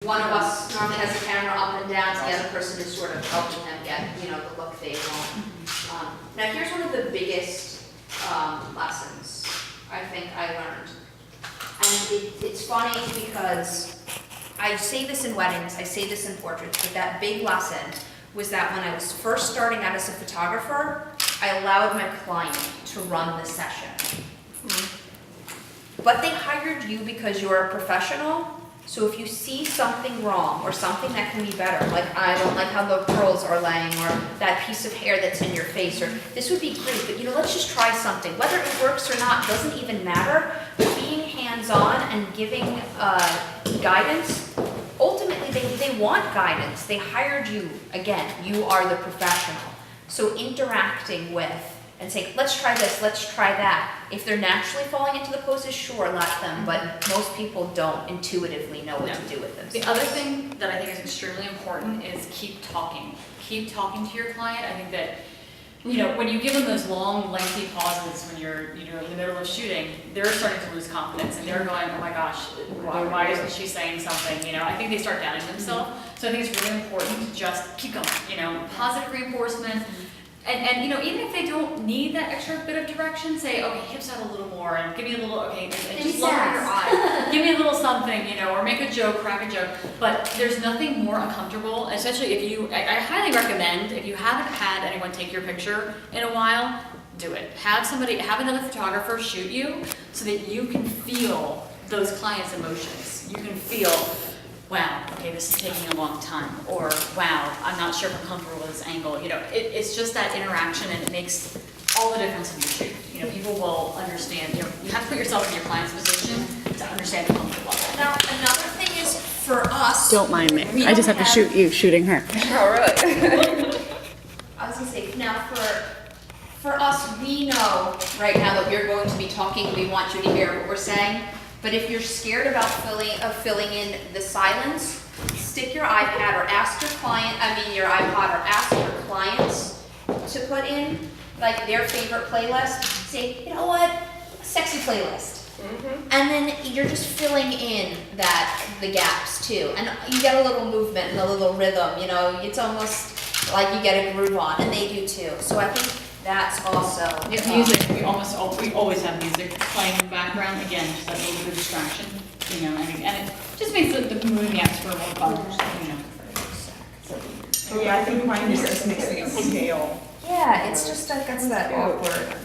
One of us normally has the camera up and down, so the other person is sort of helping them get, the look they want. Now here's one of the biggest lessons I think I learned. And it's funny because I say this in weddings, I say this in portraits, but that big lesson was that when I was first starting out as a photographer, I allowed my client to run the session. But they hired you because you're a professional. So if you see something wrong or something that can be better, like I don't like how the curls are laying or that piece of hair that's in your face, or this would be great, but let's just try something. Whether it works or not doesn't even matter. Being hands-on and giving guidance, ultimately they want guidance. They hired you, again, you are the professional. So interacting with and say, let's try this, let's try that. If they're naturally falling into the poses, sure, let them, but most people don't intuitively know what to do with them. The other thing that I think is extremely important is keep talking. Keep talking to your client. I think that, when you give them those long, lengthy pauses when you're, in the middle of shooting, they're starting to lose confidence and they're going, oh my gosh, why isn't she saying something? I think they start doubting themselves. So I think it's really important to just keep going, positive reinforcement. And even if they don't need that extra bit of direction, say, okay, hips out a little more, and give me a little, and just look at your eye. Give me a little something, or make a joke, crack a joke. But there's nothing more uncomfortable, especially if I highly recommend, if you haven't had anyone take your picture in a while, do it. Have another photographer shoot you so that you can feel those clients' emotions. You can feel, wow, okay, this is taking a long time, or wow, I'm not sure if I'm comfortable with this angle. It's just that interaction, and it makes all the difference in your shoot. People will understand. You have to put yourself in your client's position to understand the comfort level. Now, another thing is for us. Don't mind me. I just have to shoot you shooting her. Oh, really? I was gonna say, now for us, we know right now that we're going to be talking. We want you to hear what we're saying. But if you're scared about filling in the silence, stick your iPad or ask your iPod or ask your clients to put in like their favorite playlist. Say, you know what, sexy playlist. And then you're just filling in the gaps too. And you get a little movement and a little rhythm, it's almost like you get a groove on, and they do too. So I think that's also music. We always have music playing in the background. Again, just that little bit of distraction, and it just makes the moving the atmosphere more fun. Yeah, I think mine just makes it scale. Yeah, it's just like it's that awkward.